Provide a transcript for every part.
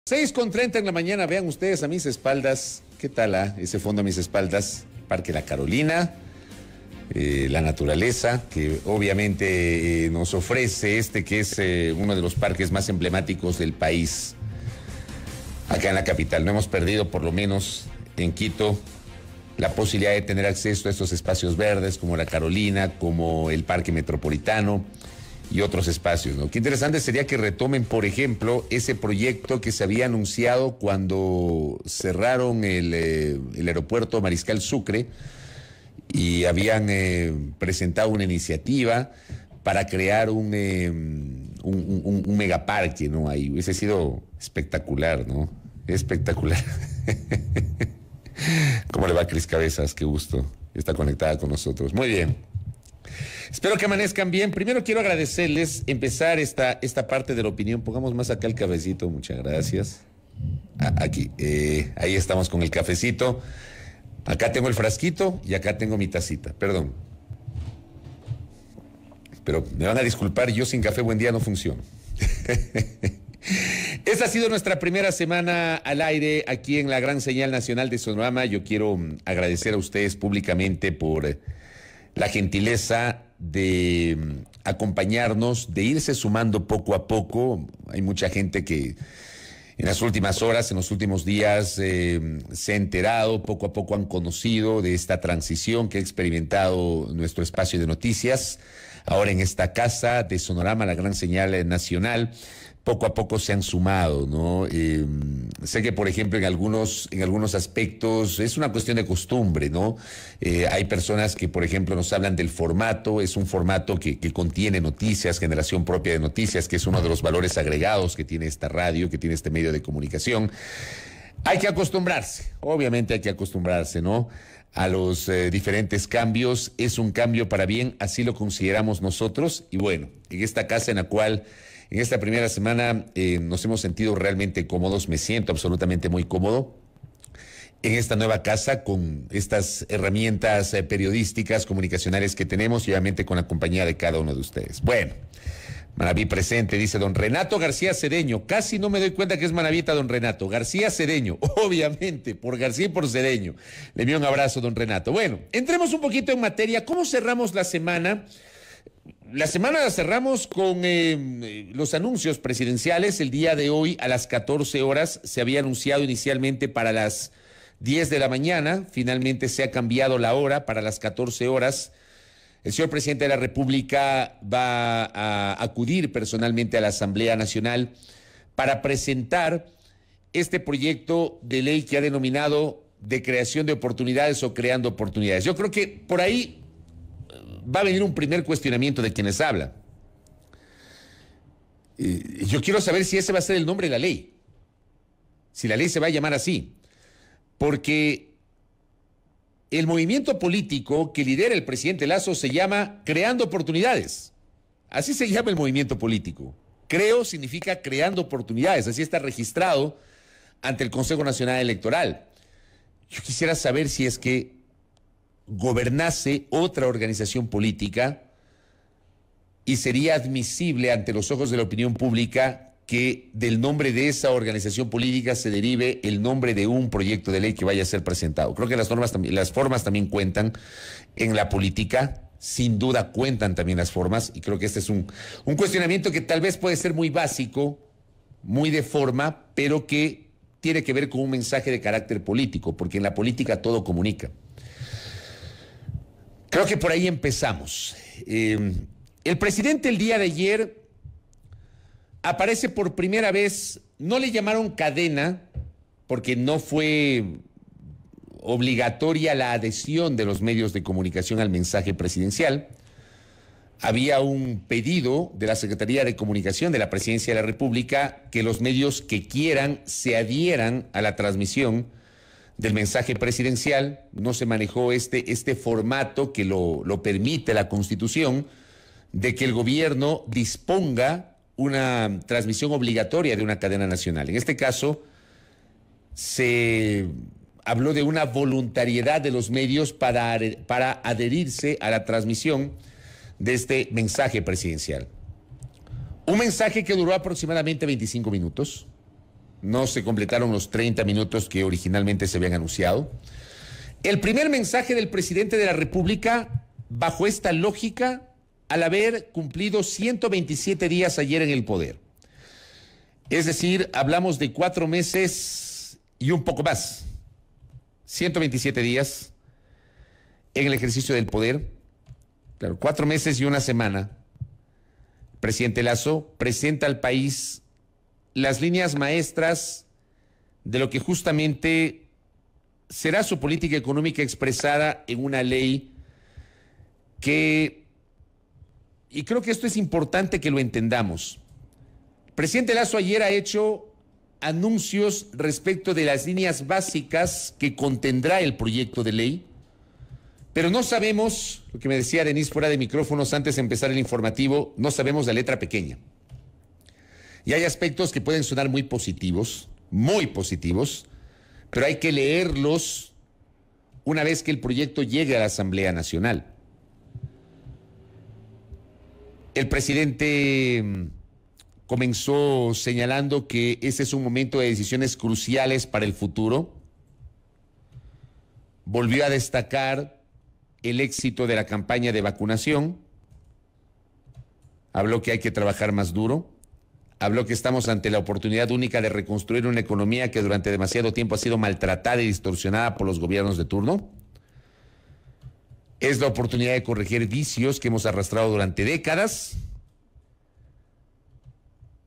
6:30 en la mañana, vean ustedes a mis espaldas, ¿qué tal ese fondo a mis espaldas? Parque La Carolina, la naturaleza que obviamente nos ofrece que es uno de los parques más emblemáticos del país, acá en la capital. No hemos perdido, por lo menos en Quito, la posibilidad de tener acceso a estos espacios verdes como La Carolina, como el Parque Metropolitano y otros espacios, ¿no? Qué interesante sería que retomen, por ejemplo, ese proyecto que se había anunciado cuando cerraron el aeropuerto Mariscal Sucre y habían presentado una iniciativa para crear un megaparque, ¿no? Ahí hubiese sido espectacular, ¿no? Espectacular. ¿Cómo le va, Cris Cabezas? Qué gusto. Está conectada con nosotros. Muy bien. Espero que amanezcan bien. Primero quiero agradecerles, empezar esta parte de la opinión. Pongamos más acá el cafecito, muchas gracias. Aquí, ahí estamos con el cafecito. Acá tengo el frasquito y acá tengo mi tacita, perdón. Pero me van a disculpar, yo sin café buen día no funciono. Esta ha sido nuestra primera semana al aire aquí en la gran señal nacional de Sonorama. Yo quiero agradecer a ustedes públicamente por la gentileza de acompañarnos, de irse sumando poco a poco. Hay mucha gente que en las últimas horas, en los últimos días, se ha enterado, poco a poco han conocido de esta transición que ha experimentado nuestro espacio de noticias. Ahora en esta casa de Sonorama, la gran señal nacional, poco a poco se han sumado, ¿no? Sé que, por ejemplo, en algunos aspectos es una cuestión de costumbre, ¿no? Hay personas que, por ejemplo, nos hablan del formato. Es un formato que contiene noticias, generación propia de noticias, que es uno de los valores agregados que tiene esta radio, que tiene este medio de comunicación. Hay que acostumbrarse, obviamente hay que acostumbrarse, ¿no? A los diferentes cambios. Es un cambio para bien, así lo consideramos nosotros. Y bueno, en esta casa en la cual en esta primera semana nos hemos sentido realmente cómodos, me siento absolutamente muy cómodo en esta nueva casa con estas herramientas periodísticas, comunicacionales que tenemos y obviamente con la compañía de cada uno de ustedes. Bueno, Manaví presente, dice don Renato García Cedeño. Casi no me doy cuenta que es Manavita don Renato. García Cedeño, obviamente, por García y por Cedeño. Le envío un abrazo, don Renato. Bueno, entremos un poquito en materia. ¿Cómo cerramos la semana? La semana la cerramos con los anuncios presidenciales. El día de hoy a las 14 horas se había anunciado inicialmente para las 10 de la mañana. Finalmente se ha cambiado la hora para las 14 horas. El señor presidente de la República va a acudir personalmente a la Asamblea Nacional para presentar este proyecto de ley que ha denominado de creación de oportunidades o creando oportunidades. Yo creo que por ahí va a venir un primer cuestionamiento de quienes hablan. Yo quiero saber si ese va a ser el nombre de la ley. Si la ley se va a llamar así. Porque el movimiento político que lidera el presidente Lasso se llama Creando Oportunidades. Así se llama el movimiento político. Creo significa creando oportunidades. Así está registrado ante el Consejo Nacional Electoral. Yo quisiera saber si es que gobernase otra organización política y sería admisible ante los ojos de la opinión pública que del nombre de esa organización política se derive el nombre de un proyecto de ley que vaya a ser presentado. Creo que las formas también cuentan en la política, sin duda cuentan también las formas, y creo que este es un cuestionamiento que tal vez puede ser muy básico, muy de forma, pero que tiene que ver con un mensaje de carácter político, porque en la política todo comunica. Creo que por ahí empezamos. El presidente el día de ayer aparece por primera vez, no le llamaron cadena, porque no fue obligatoria la adhesión de los medios de comunicación al mensaje presidencial. Había un pedido de la Secretaría de Comunicación de la Presidencia de la República que los medios que quieran se adhieran a la transmisión del mensaje presidencial. No se manejó este formato que lo permite la Constitución, de que el gobierno disponga una transmisión obligatoria de una cadena nacional. En este caso, se habló de una voluntariedad de los medios para adherirse a la transmisión de este mensaje presidencial. Un mensaje que duró aproximadamente 25 minutos, no se completaron los 30 minutos que originalmente se habían anunciado. El primer mensaje del presidente de la República, bajo esta lógica, al haber cumplido 127 días ayer en el poder. Es decir, hablamos de 4 meses y un poco más. 127 días en el ejercicio del poder. Claro, 4 meses y una semana. Presidente Lasso presenta al país las líneas maestras de lo que justamente será su política económica expresada en una ley que, y creo que esto es importante que lo entendamos. Presidente Lasso ayer ha hecho anuncios respecto de las líneas básicas que contendrá el proyecto de ley, pero no sabemos, lo que me decía Denise fuera de micrófonos antes de empezar el informativo, no sabemos la letra pequeña. Y hay aspectos que pueden sonar muy positivos, pero hay que leerlos una vez que el proyecto llegue a la Asamblea Nacional. El presidente comenzó señalando que ese es un momento de decisiones cruciales para el futuro. Volvió a destacar el éxito de la campaña de vacunación. Habló que hay que trabajar más duro. Habló que estamos ante la oportunidad única de reconstruir una economía que durante demasiado tiempo ha sido maltratada y distorsionada por los gobiernos de turno. Es la oportunidad de corregir vicios que hemos arrastrado durante décadas.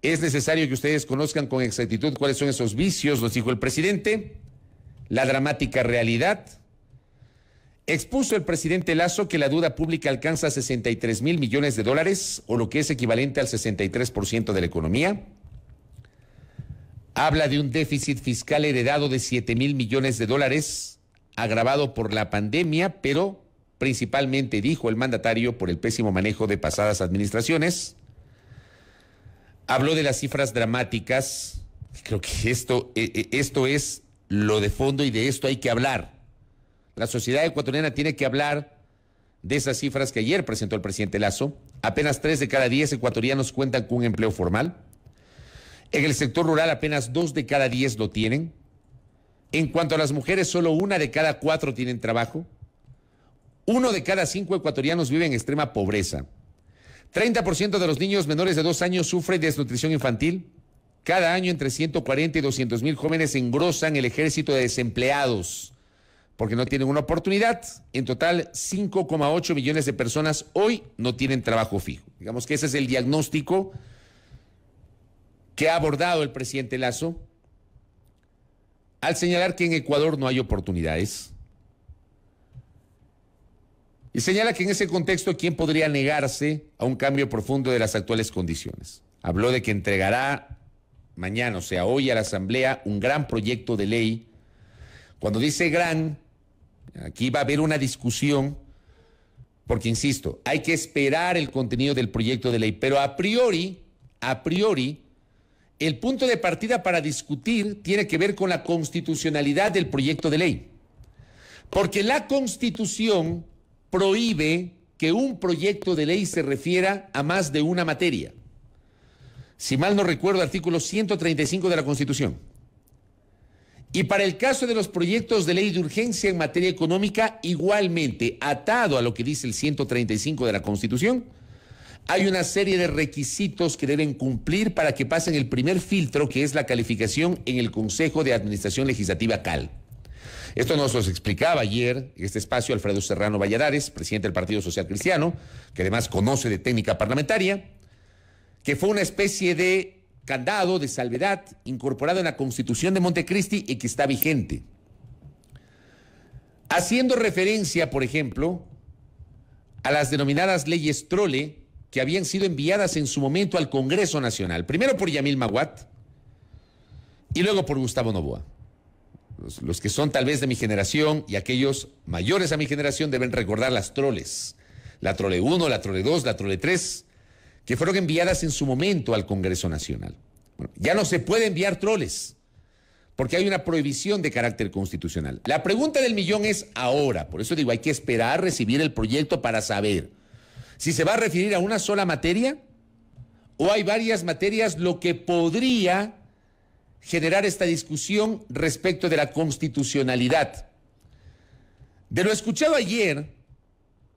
Es necesario que ustedes conozcan con exactitud cuáles son esos vicios, nos dijo el presidente. La dramática realidad. Expuso el presidente Lasso que la deuda pública alcanza 63,000 millones de dólares, o lo que es equivalente al 63% de la economía. Habla de un déficit fiscal heredado de 7,000 millones de dólares, agravado por la pandemia, pero principalmente, dijo el mandatario, por el pésimo manejo de pasadas administraciones. Habló de las cifras dramáticas. Creo que esto es lo de fondo y de esto hay que hablar. La sociedad ecuatoriana tiene que hablar de esas cifras que ayer presentó el presidente Lasso. Apenas 3 de cada 10 ecuatorianos cuentan con un empleo formal. En el sector rural apenas 2 de cada 10 lo tienen. En cuanto a las mujeres, solo 1 de cada 4 tienen trabajo. 1 de cada 5 ecuatorianos vive en extrema pobreza. 30% de los niños menores de 2 años sufren desnutrición infantil. Cada año entre 140 y 200,000 jóvenes engrosan el ejército de desempleados porque no tienen una oportunidad. En total, 5,8 millones de personas hoy no tienen trabajo fijo. Digamos que ese es el diagnóstico que ha abordado el presidente Lasso al señalar que en Ecuador no hay oportunidades. Y señala que en ese contexto, ¿quién podría negarse a un cambio profundo de las actuales condiciones? Habló de que entregará mañana, o sea, hoy a la Asamblea, un gran proyecto de ley. Cuando dice gran, aquí va a haber una discusión, porque insisto, hay que esperar el contenido del proyecto de ley, pero a priori, el punto de partida para discutir tiene que ver con la constitucionalidad del proyecto de ley. Porque la Constitución prohíbe que un proyecto de ley se refiera a más de una materia. Si mal no recuerdo, artículo 135 de la Constitución. Y para el caso de los proyectos de ley de urgencia en materia económica, igualmente, atado a lo que dice el 135 de la Constitución, hay una serie de requisitos que deben cumplir para que pasen el primer filtro, que es la calificación en el Consejo de Administración Legislativa CAL. Esto nos lo explicaba ayer en este espacio Alfredo Serrano Valladares, presidente del Partido Social Cristiano, que además conoce de técnica parlamentaria, que fue una especie de candado, de salvedad, incorporado en la Constitución de Montecristi y que está vigente. Haciendo referencia, por ejemplo, a las denominadas leyes Trole, que habían sido enviadas en su momento al Congreso Nacional, primero por Yamil Maguad y luego por Gustavo Noboa. Los que son tal vez de mi generación y aquellos mayores a mi generación deben recordar las troles. La trole 1, la trole 2, la trole 3, que fueron enviadas en su momento al Congreso Nacional. Bueno, ya no se puede enviar troles, porque hay una prohibición de carácter constitucional. La pregunta del millón es ahora, por eso digo, hay que esperar a recibir el proyecto para saber si se va a referir a una sola materia o hay varias materias, lo que podría generar esta discusión respecto de la constitucionalidad. De lo escuchado ayer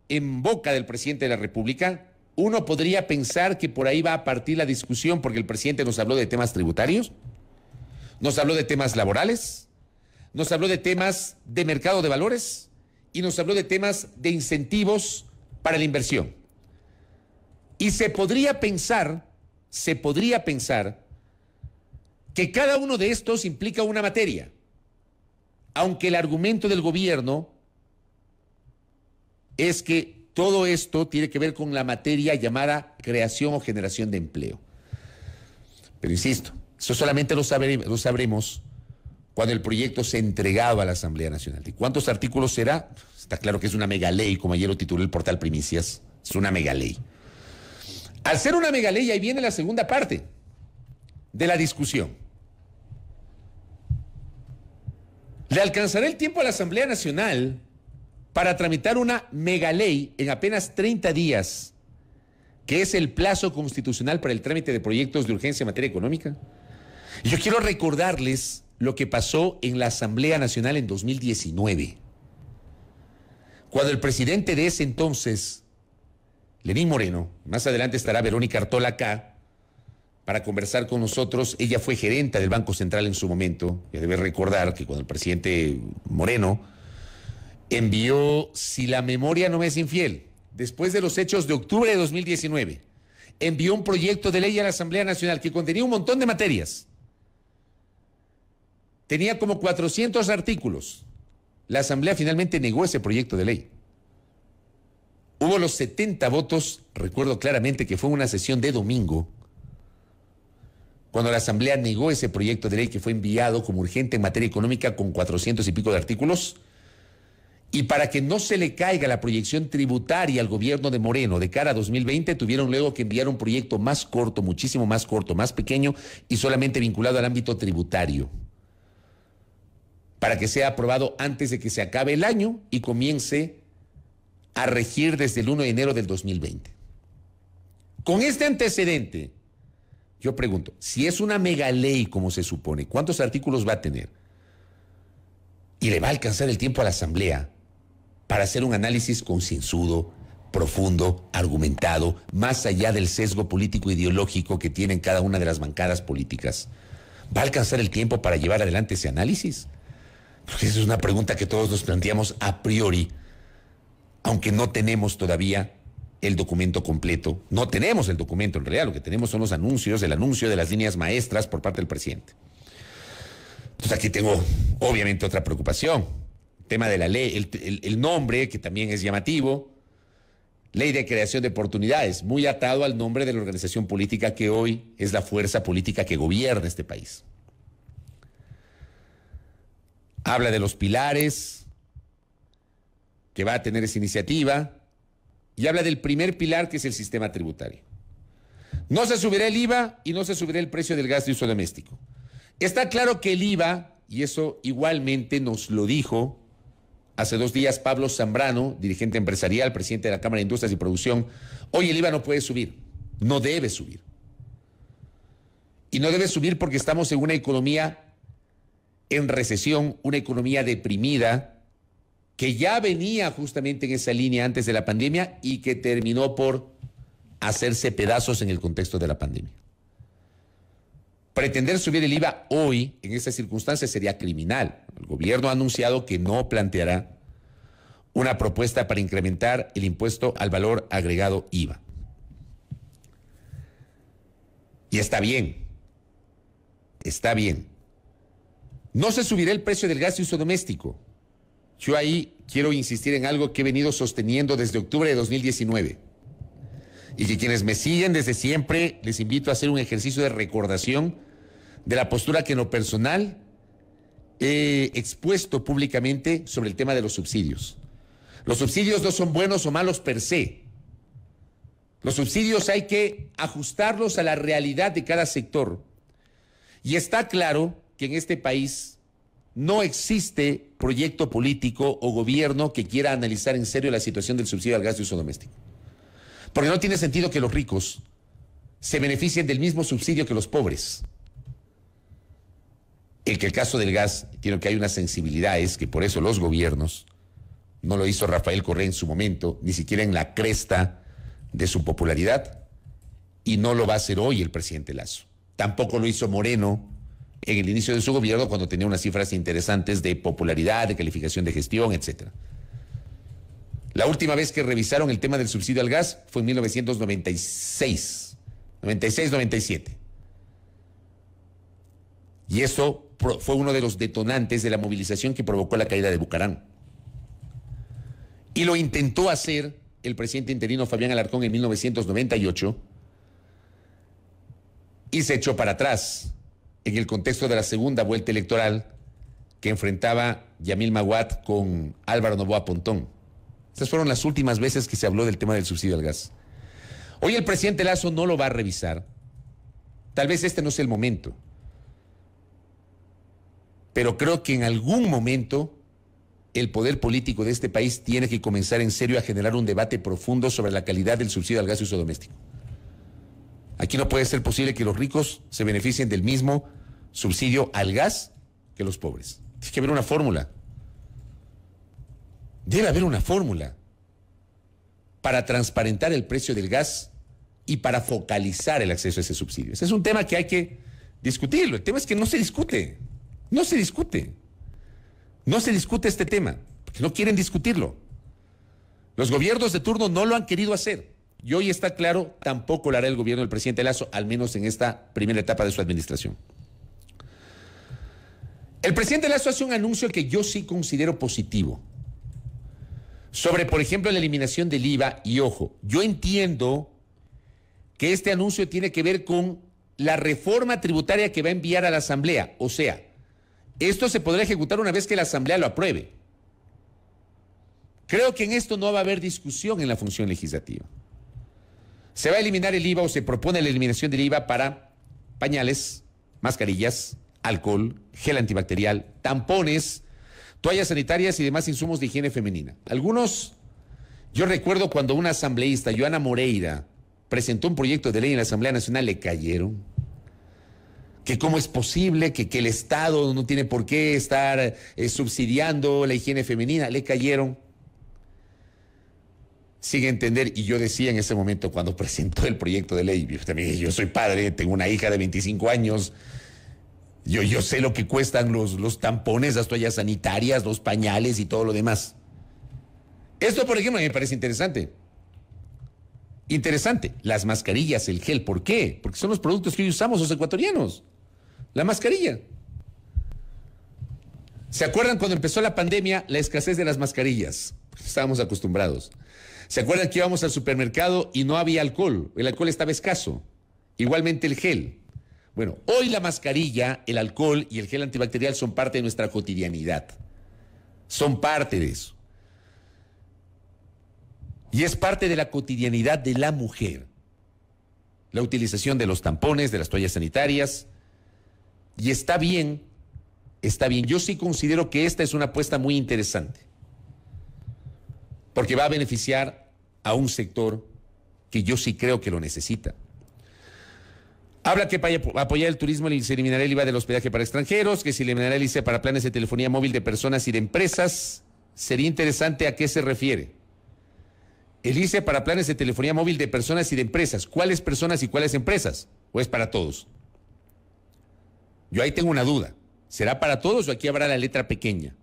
en boca del presidente de la República, uno podría pensar que por ahí va a partir la discusión, porque el presidente nos habló de temas tributarios, nos habló de temas laborales, nos habló de temas de mercado de valores y nos habló de temas de incentivos para la inversión. Y se podría pensar que cada uno de estos implica una materia, aunque el argumento del gobierno es que todo esto tiene que ver con la materia llamada creación o generación de empleo. Pero insisto, eso solamente lo sabremos cuando el proyecto sea entregado a la Asamblea Nacional. ¿Y cuántos artículos será? Está claro que es una megaley, como ayer lo tituló el portal Primicias. Es una megaley. Al ser una megaley, ahí viene la segunda parte de la discusión. ¿Le alcanzará el tiempo a la Asamblea Nacional para tramitar una megaley en apenas 30 días, que es el plazo constitucional para el trámite de proyectos de urgencia en materia económica? Y yo quiero recordarles lo que pasó en la Asamblea Nacional en 2019, cuando el presidente de ese entonces, Lenín Moreno, más adelante estará Verónica Artola acá para conversar con nosotros. Ella fue gerenta del Banco Central en su momento. Ya debe recordar que cuando el presidente Moreno envió, si la memoria no me es infiel, después de los hechos de octubre de 2019, envió un proyecto de ley a la Asamblea Nacional que contenía un montón de materias. Tenía como 400 artículos. La Asamblea finalmente negó ese proyecto de ley. Hubo los 70 votos, recuerdo claramente que fue una sesión de domingo, cuando la Asamblea negó ese proyecto de ley que fue enviado como urgente en materia económica con 400 y pico de artículos. Y para que no se le caiga la proyección tributaria al gobierno de Moreno de cara a 2020, tuvieron luego que enviar un proyecto más corto, muchísimo más corto, más pequeño y solamente vinculado al ámbito tributario, para que sea aprobado antes de que se acabe el año y comience a regir desde el 1 de enero del 2020. Con este antecedente, yo pregunto, si es una megaley como se supone, ¿cuántos artículos va a tener? ¿Y le va a alcanzar el tiempo a la Asamblea para hacer un análisis concienzudo, profundo, argumentado, más allá del sesgo político ideológico que tienen cada una de las bancadas políticas? ¿Va a alcanzar el tiempo para llevar adelante ese análisis? Porque esa es una pregunta que todos nos planteamos a priori, aunque no tenemos todavía el documento completo. No tenemos el documento, en realidad lo que tenemos son los anuncios, el anuncio de las líneas maestras por parte del presidente. Entonces aquí tengo obviamente otra preocupación, el tema de la ley, el nombre que también es llamativo, Ley de Creación de Oportunidades, muy atado al nombre de la organización política que hoy es la fuerza política que gobierna este país. Habla de los pilares que va a tener esa iniciativa y habla del primer pilar, que es el sistema tributario. No se subirá el IVA y no se subirá el precio del gas de uso doméstico. Está claro que el IVA, y eso igualmente nos lo dijo hace 2 días Pablo Zambrano, dirigente empresarial, presidente de la Cámara de Industrias y Producción, hoy el IVA no puede subir, no debe subir. Y no debe subir porque estamos en una economía en recesión, una economía deprimida, que ya venía justamente en esa línea antes de la pandemia y que terminó por hacerse pedazos en el contexto de la pandemia. Pretender subir el IVA hoy, en estas circunstancias, sería criminal. El gobierno ha anunciado que no planteará una propuesta para incrementar el impuesto al valor agregado IVA. Y está bien. Está bien. No se subirá el precio del gas de uso doméstico. Yo ahí quiero insistir en algo que he venido sosteniendo desde octubre de 2019 y que quienes me siguen desde siempre les invito a hacer un ejercicio de recordación de la postura que en lo personal he expuesto públicamente sobre el tema de los subsidios. Los subsidios no son buenos o malos per se. Los subsidios hay que ajustarlos a la realidad de cada sector. Y está claro que en este país no existe proyecto político o gobierno que quiera analizar en serio la situación del subsidio al gas de uso doméstico. Porque no tiene sentido que los ricos se beneficien del mismo subsidio que los pobres. el caso del gas tiene que hay una sensibilidad, es que por eso los gobiernos, no lo hizo Rafael Correa en su momento, ni siquiera en la cresta de su popularidad, y no lo va a hacer hoy el presidente Lasso. Tampoco lo hizo Moreno en el inicio de su gobierno, cuando tenía unas cifras interesantes de popularidad, de calificación de gestión, etc. La última vez que revisaron el tema del subsidio al gas fue en 1996, 96-97. Y eso fue uno de los detonantes de la movilización que provocó la caída de Bucarán. Y lo intentó hacer el presidente interino Fabián Alarcón en 1998 y se echó para atrás en el contexto de la segunda vuelta electoral que enfrentaba Yamil Maguad con Álvaro Noboa Pontón. Estas fueron las últimas veces que se habló del tema del subsidio al gas. Hoy el presidente Lasso no lo va a revisar. Tal vez este no sea el momento. Pero creo que en algún momento el poder político de este país tiene que comenzar en serio a generar un debate profundo sobre la calidad del subsidio al gas de uso doméstico. Aquí no puede ser posible que los ricos se beneficien del mismo subsidio al gas que los pobres. Tiene que haber una fórmula. Debe haber una fórmula para transparentar el precio del gas y para focalizar el acceso a ese subsidio. Ese es un tema que hay que discutirlo. El tema es que no se discute. No se discute. No se discute este tema, porque no quieren discutirlo. Los gobiernos de turno no lo han querido hacer. Y hoy está claro, tampoco lo hará el gobierno del presidente Lasso, al menos en esta primera etapa de su administración. El presidente Lasso hace un anuncio que yo sí considero positivo. Sobre, por ejemplo, la eliminación del IVA. Y ojo, yo entiendo que este anuncio tiene que ver con la reforma tributaria que va a enviar a la Asamblea. O sea, esto se podrá ejecutar una vez que la Asamblea lo apruebe. Creo que en esto no va a haber discusión en la función legislativa. Se va a eliminar el IVA o se propone la eliminación del IVA para pañales, mascarillas, alcohol, gel antibacterial, tampones, toallas sanitarias y demás insumos de higiene femenina. Algunos, yo recuerdo cuando una asambleísta, Joana Moreira, presentó un proyecto de ley en la Asamblea Nacional, le cayeron. Que cómo es posible que el Estado no tiene por qué estar subsidiando la higiene femenina, le cayeron. Sin entender, y yo decía en ese momento cuando presentó el proyecto de ley, yo soy padre, tengo una hija de 25 años, yo sé lo que cuestan los tampones, las toallas sanitarias, los pañales y todo lo demás. Esto, por ejemplo, me parece interesante. Interesante, las mascarillas, el gel, ¿por qué? Porque son los productos que hoy usamos los ecuatorianos. La mascarilla. ¿Se acuerdan cuando empezó la pandemia, la escasez de las mascarillas? Estábamos acostumbrados. ¿Se acuerdan que íbamos al supermercado y no había alcohol? El alcohol estaba escaso. Igualmente el gel. Bueno, hoy la mascarilla, el alcohol y el gel antibacterial son parte de nuestra cotidianidad. Son parte de eso. Y es parte de la cotidianidad de la mujer. La utilización de los tampones, de las toallas sanitarias. Y está bien, está bien. Yo sí considero que esta es una apuesta muy interesante. Porque va a beneficiar a un sector que yo sí creo que lo necesita. Habla que para apoyar el turismo se eliminará el IVA del hospedaje para extranjeros, que se eliminará el ICE para planes de telefonía móvil de personas y de empresas. Sería interesante a qué se refiere. El ICE para planes de telefonía móvil de personas y de empresas. ¿Cuáles personas y cuáles empresas? ¿O es para todos? Yo ahí tengo una duda. ¿Será para todos o aquí habrá la letra pequeña?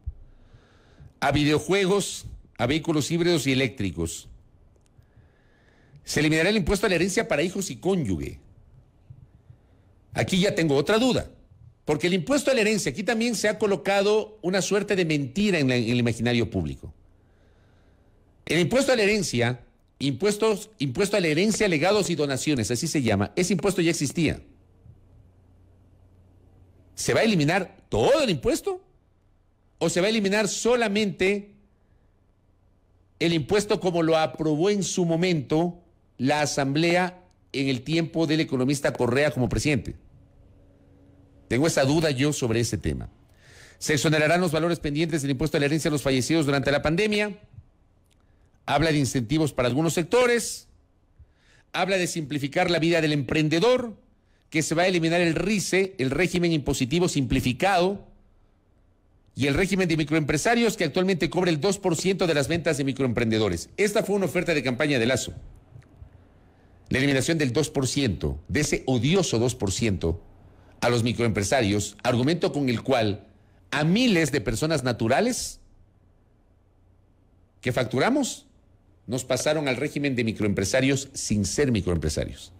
A videojuegos, a vehículos híbridos y eléctricos. Se eliminará el impuesto a la herencia para hijos y cónyuge. Aquí ya tengo otra duda. Porque el impuesto a la herencia, aquí también se ha colocado una suerte de mentira en el imaginario público. El impuesto a la herencia, impuesto a la herencia, legados y donaciones, así se llama, ese impuesto ya existía. ¿Se va a eliminar todo el impuesto? ¿O se va a eliminar solamente el impuesto como lo aprobó en su momento la Asamblea en el tiempo del economista Correa como presidente? Tengo esa duda yo sobre ese tema. Se exonerarán los valores pendientes del impuesto a la herencia a los fallecidos durante la pandemia. Habla de incentivos para algunos sectores. Habla de simplificar la vida del emprendedor. que se va a eliminar el RISE, el régimen impositivo simplificado, y el régimen de microempresarios que actualmente cobra el 2% de las ventas de microemprendedores. Esta fue una oferta de campaña de Lasso. La eliminación del 2%, de ese odioso 2%, a los microempresarios, argumento con el cual a miles de personas naturales que facturamos nos pasaron al régimen de microempresarios sin ser microempresarios.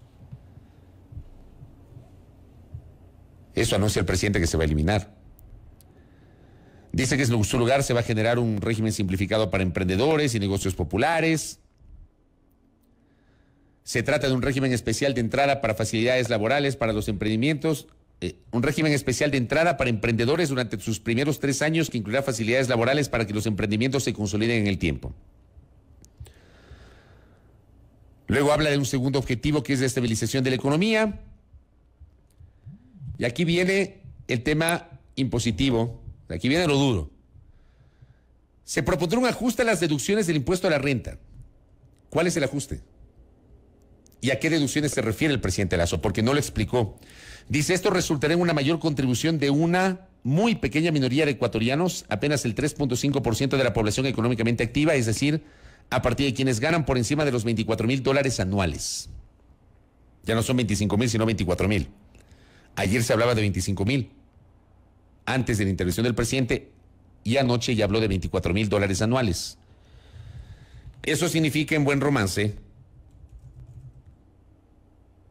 Eso anuncia el presidente que se va a eliminar. Dice que en su lugar se va a generar un régimen simplificado para emprendedores y negocios populares. Se trata de un régimen especial de entrada para facilidades laborales para los emprendimientos, un régimen especial de entrada para emprendedores durante sus primeros 3 años que incluirá facilidades laborales para que los emprendimientos se consoliden en el tiempo. Luego habla de un segundo objetivo que es la estabilización de la economía. Y aquí viene el tema impositivo, aquí viene lo duro. Se propondrá un ajuste a las deducciones del impuesto a la renta. ¿Cuál es el ajuste? ¿Y a qué deducciones se refiere el presidente Lasso? Porque no lo explicó. Dice, esto resultará en una mayor contribución de una muy pequeña minoría de ecuatorianos, apenas el 3.5% de la población económicamente activa, es decir, a partir de quienes ganan por encima de los $24,000 anuales. Ya no son 25,000, sino 24,000. Ayer se hablaba de 25,000, antes de la intervención del presidente, y anoche ya habló de $24,000 anuales. Eso significa, en buen romance,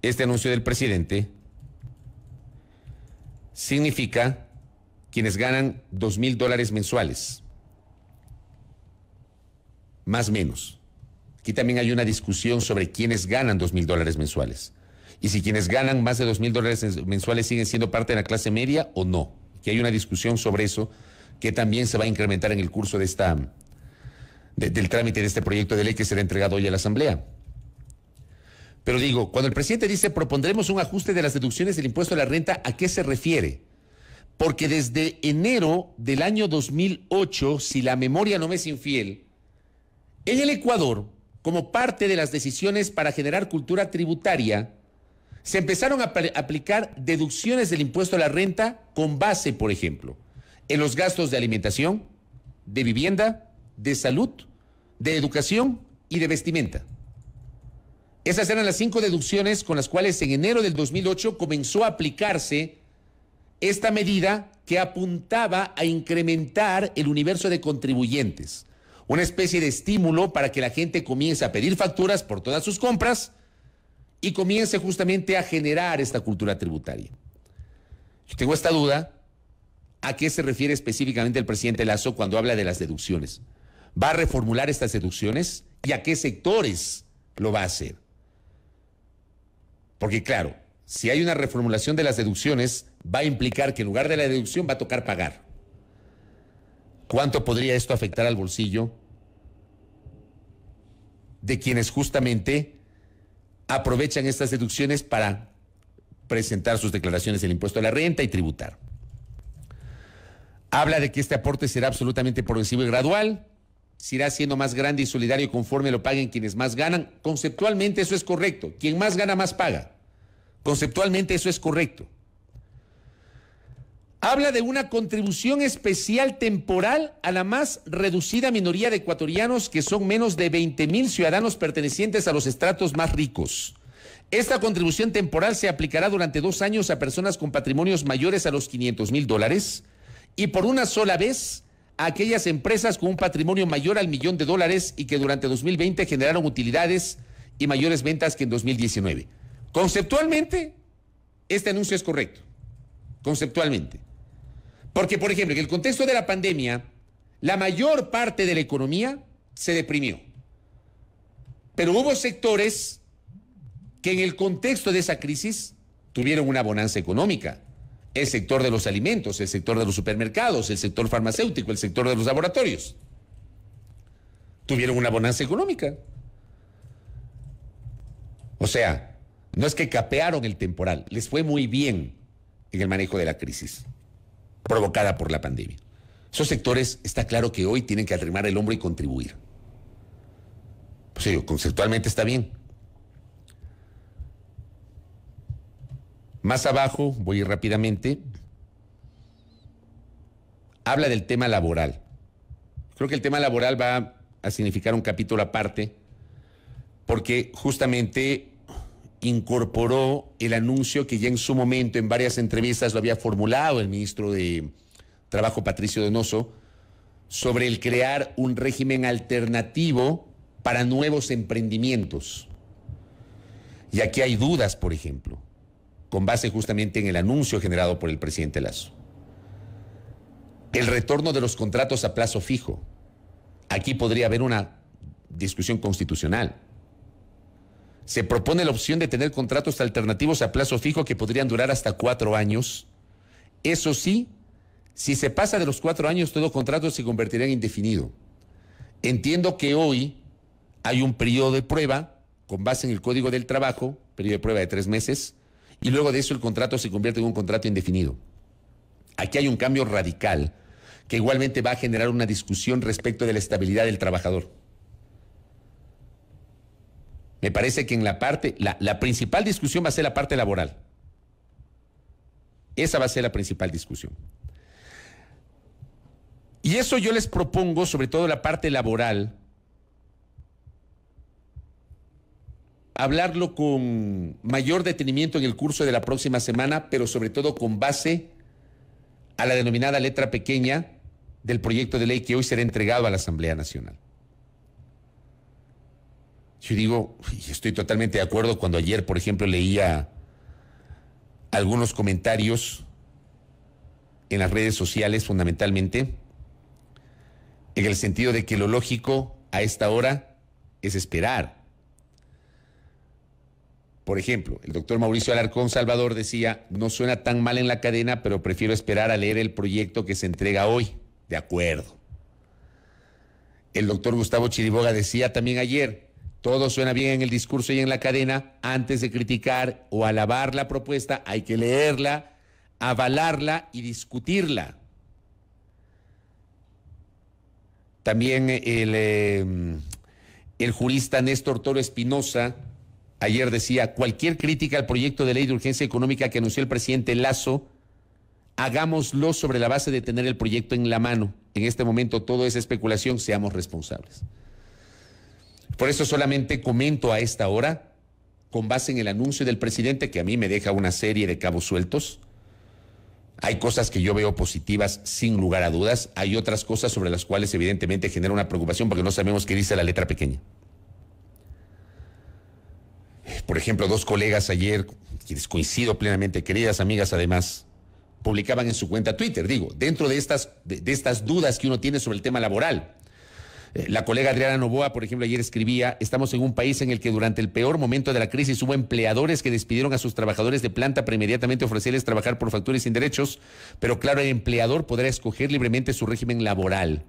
este anuncio del presidente significa quienes ganan $2,000 mensuales, más o menos. Aquí también hay una discusión sobre quienes ganan $2,000 mensuales. Y si quienes ganan más de $2,000 mensuales siguen siendo parte de la clase media o no. Que hay una discusión sobre eso que también se va a incrementar en el curso de del trámite de este proyecto de ley que será entregado hoy a la Asamblea. Pero digo, cuando el presidente dice propondremos un ajuste de las deducciones del impuesto a la renta, ¿a qué se refiere? Porque desde enero del año 2008, si la memoria no me es infiel, en el Ecuador, como parte de las decisiones para generar cultura tributaria, se empezaron a aplicar deducciones del impuesto a la renta con base, por ejemplo, en los gastos de alimentación, de vivienda, de salud, de educación y de vestimenta. Esas eran las 5 deducciones con las cuales en enero del 2008 comenzó a aplicarse esta medida que apuntaba a incrementar el universo de contribuyentes. Una especie de estímulo para que la gente comience a pedir facturas por todas sus compras y comience justamente a generar esta cultura tributaria. Yo tengo esta duda, ¿a qué se refiere específicamente el presidente Lasso cuando habla de las deducciones? ¿Va a reformular estas deducciones? ¿Y a qué sectores lo va a hacer? Porque claro, si hay una reformulación de las deducciones, va a implicar que en lugar de la deducción va a tocar pagar. ¿Cuánto podría esto afectar al bolsillo de quienes justamente aprovechan estas deducciones para presentar sus declaraciones del impuesto a la renta y tributar? Habla de que este aporte será absolutamente progresivo y gradual, se irá siendo más grande y solidario conforme lo paguen quienes más ganan. Conceptualmente eso es correcto. Quien más gana, más paga. Conceptualmente eso es correcto. Habla de una contribución especial temporal a la más reducida minoría de ecuatorianos, que son menos de 20,000 ciudadanos pertenecientes a los estratos más ricos. Esta contribución temporal se aplicará durante 2 años a personas con patrimonios mayores a los $500,000 y por una sola vez a aquellas empresas con un patrimonio mayor al $1,000,000 y que durante 2020 generaron utilidades y mayores ventas que en 2019. Conceptualmente, este anuncio es correcto. Conceptualmente. Porque, por ejemplo, en el contexto de la pandemia, la mayor parte de la economía se deprimió. Pero hubo sectores que en el contexto de esa crisis tuvieron una bonanza económica. El sector de los alimentos, el sector de los supermercados, el sector farmacéutico, el sector de los laboratorios. Tuvieron una bonanza económica. O sea, no es que capearon el temporal, les fue muy bien en el manejo de la crisis provocada por la pandemia. Esos sectores, está claro que hoy tienen que arrimar el hombro y contribuir. Pues sí, conceptualmente está bien. Más abajo, voy a ir rápidamente, habla del tema laboral. Creo que el tema laboral va a significar un capítulo aparte, porque justamente incorporó el anuncio que ya en su momento en varias entrevistas lo había formulado el ministro de Trabajo, Patricio Donoso, sobre el crear un régimen alternativo para nuevos emprendimientos. Y aquí hay dudas, por ejemplo, con base justamente en el anuncio generado por el presidente Lasso. El retorno de los contratos a plazo fijo. Aquí podría haber una discusión constitucional. Se propone la opción de tener contratos alternativos a plazo fijo que podrían durar hasta 4 años. Eso sí, si se pasa de los 4 años, todo contrato se convertirá en indefinido. Entiendo que hoy hay un periodo de prueba con base en el Código del Trabajo, periodo de prueba de 3 meses, y luego de eso el contrato se convierte en un contrato indefinido. Aquí hay un cambio radical que igualmente va a generar una discusión respecto de la estabilidad del trabajador. Me parece que en la principal discusión va a ser la parte laboral. Esa va a ser la principal discusión. Y eso yo les propongo, sobre todo la parte laboral, hablarlo con mayor detenimiento en el curso de la próxima semana, pero sobre todo con base a la denominada letra pequeña del proyecto de ley que hoy será entregado a la Asamblea Nacional. Yo digo, y estoy totalmente de acuerdo cuando ayer, por ejemplo, leía algunos comentarios en las redes sociales, fundamentalmente, en el sentido de que lo lógico a esta hora es esperar. Por ejemplo, el doctor Mauricio Alarcón Salvador decía, no suena tan mal en la cadena, pero prefiero esperar a leer el proyecto que se entrega hoy. De acuerdo. El doctor Gustavo Chiriboga decía también ayer, todo suena bien en el discurso y en la cadena, antes de criticar o alabar la propuesta, hay que leerla, avalarla y discutirla. También el jurista Néstor Toro Espinosa ayer decía, cualquier crítica al proyecto de ley de urgencia económica que anunció el presidente Lasso, hagámoslo sobre la base de tener el proyecto en la mano. En este momento todo es especulación, seamos responsables. Por eso solamente comento a esta hora, con base en el anuncio del presidente, que a mí me deja una serie de cabos sueltos. Hay cosas que yo veo positivas sin lugar a dudas, hay otras cosas sobre las cuales evidentemente genera una preocupación porque no sabemos qué dice la letra pequeña. Por ejemplo, 2 colegas ayer, quienes coincido plenamente, queridas amigas además, publicaban en su cuenta Twitter, dentro de estas dudas que uno tiene sobre el tema laboral. La colega Adriana Novoa, por ejemplo, ayer escribía, estamos en un país en el que durante el peor momento de la crisis hubo empleadores que despidieron a sus trabajadores de planta para inmediatamente ofrecerles trabajar por factura y sin derechos, pero claro, el empleador podrá escoger libremente su régimen laboral.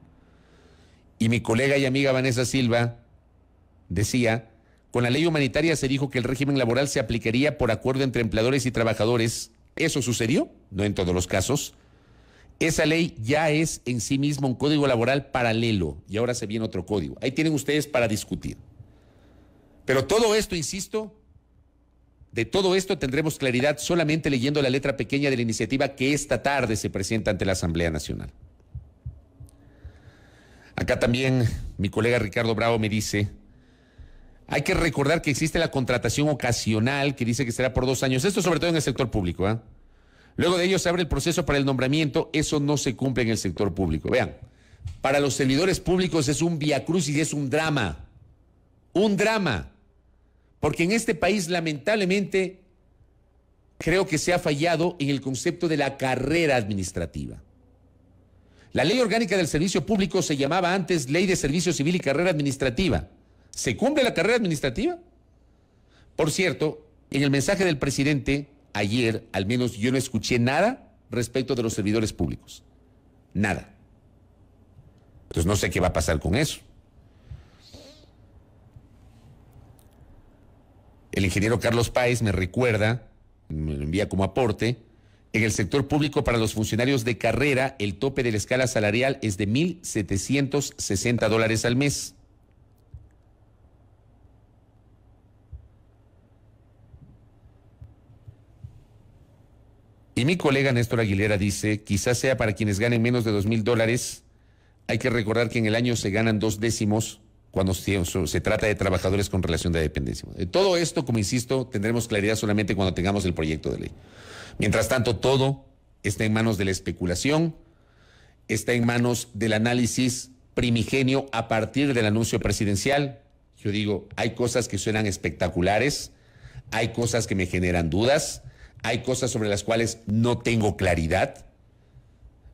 Y mi colega y amiga Vanessa Silva decía, con la ley humanitaria se dijo que el régimen laboral se aplicaría por acuerdo entre empleadores y trabajadores. ¿Eso sucedió? No en todos los casos. Esa ley ya es en sí misma un código laboral paralelo y ahora se viene otro código. Ahí tienen ustedes para discutir. Pero todo esto, insisto, de todo esto tendremos claridad solamente leyendo la letra pequeña de la iniciativa que esta tarde se presenta ante la Asamblea Nacional. Acá también mi colega Ricardo Bravo me dice, hay que recordar que existe la contratación ocasional que dice que será por 2 años. Esto sobre todo en el sector público, ¿eh? Luego de ello se abre el proceso para el nombramiento, eso no se cumple en el sector público. Vean, para los servidores públicos es un viacrucis y es un drama, porque en este país lamentablemente creo que se ha fallado en el concepto de la carrera administrativa. La ley orgánica del servicio público se llamaba antes Ley de Servicio Civil y Carrera Administrativa. ¿Se cumple la carrera administrativa? Por cierto, en el mensaje del presidente ayer, al menos yo no escuché nada respecto de los servidores públicos. Nada. Entonces no sé qué va a pasar con eso. El ingeniero Carlos Páez me recuerda, me lo envía como aporte, en el sector público para los funcionarios de carrera, el tope de la escala salarial es de $1,760 al mes. Y mi colega Néstor Aguilera dice, quizás sea para quienes ganen menos de $2,000. Hay que recordar que en el año se ganan 2 décimos cuando se trata de trabajadores con relación de dependencia. De todo esto, como insisto, tendremos claridad solamente cuando tengamos el proyecto de ley. Mientras tanto, todo está en manos de la especulación, está en manos del análisis primigenio a partir del anuncio presidencial. Yo digo, hay cosas que suenan espectaculares, hay cosas que me generan dudas, hay cosas sobre las cuales no tengo claridad.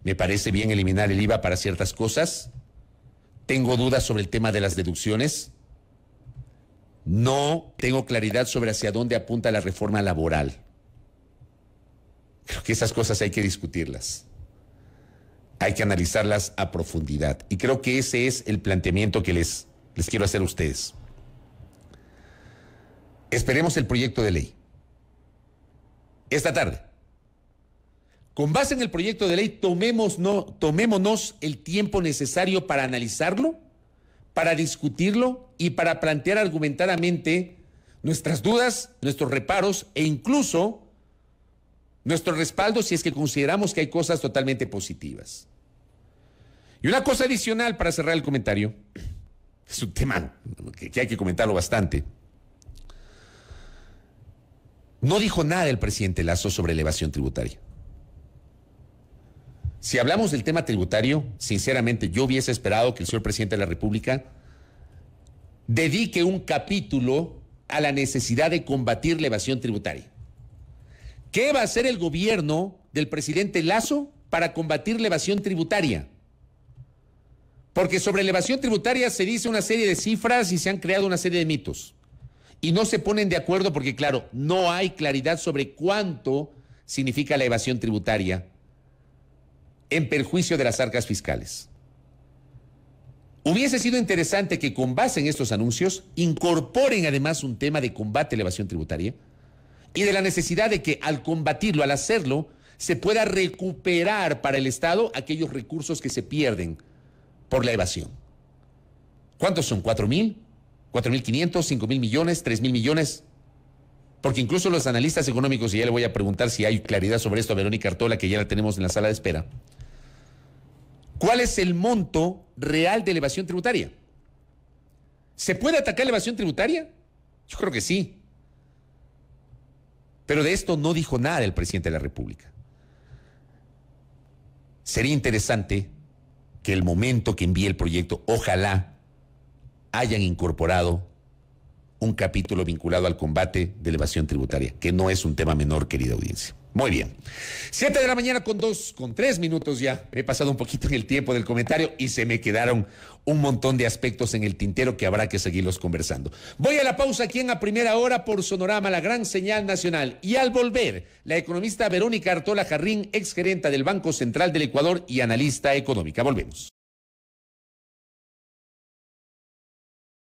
Me parece bien eliminar el IVA para ciertas cosas. Tengo dudas sobre el tema de las deducciones. No tengo claridad sobre hacia dónde apunta la reforma laboral. Creo que esas cosas hay que discutirlas. Hay que analizarlas a profundidad. Y creo que ese es el planteamiento que les quiero hacer a ustedes. Esperemos el proyecto de ley. Esta tarde. Con base en el proyecto de ley, tomémonos el tiempo necesario para analizarlo, para discutirlo y para plantear argumentadamente nuestras dudas, nuestros reparos e incluso nuestro respaldo si es que consideramos que hay cosas totalmente positivas. Y una cosa adicional para cerrar el comentario, es un tema que hay que comentarlo bastante. No dijo nada el presidente Lasso sobre elevación tributaria. Si hablamos del tema tributario, sinceramente yo hubiese esperado que el señor presidente de la República dedique un capítulo a la necesidad de combatir la evasión tributaria. ¿Qué va a hacer el gobierno del presidente Lasso para combatir la evasión tributaria? Porque sobre la evasión tributaria se dice una serie de cifras y se han creado una serie de mitos. Y no se ponen de acuerdo porque, claro, no hay claridad sobre cuánto significa la evasión tributaria en perjuicio de las arcas fiscales. Hubiese sido interesante que con base en estos anuncios incorporen además un tema de combate a la evasión tributaria y de la necesidad de que al combatirlo, al hacerlo, se pueda recuperar para el Estado aquellos recursos que se pierden por la evasión. ¿Cuántos son? ¿4,000? ¿4,500? ¿5,000 millones? ¿3,000 millones? Porque incluso los analistas económicos, y ya le voy a preguntar si hay claridad sobre esto a Verónica Artola, que ya la tenemos en la sala de espera. ¿Cuál es el monto real de la evasión tributaria? ¿Se puede atacar la evasión tributaria? Yo creo que sí. Pero de esto no dijo nada el presidente de la República. Sería interesante que el momento que envíe el proyecto, ojalá hayan incorporado un capítulo vinculado al combate de la evasión tributaria, que no es un tema menor, querida audiencia. Muy bien. 7 de la mañana con 3 minutos ya. He pasado un poquito en el tiempo del comentario y se me quedaron un montón de aspectos en el tintero que habrá que seguirlos conversando. Voy a la pausa aquí en A Primera Hora por Sonorama, la gran señal nacional. Y al volver, la economista Verónica Artola Jarrín, exgerenta del Banco Central del Ecuador y analista económica. Volvemos.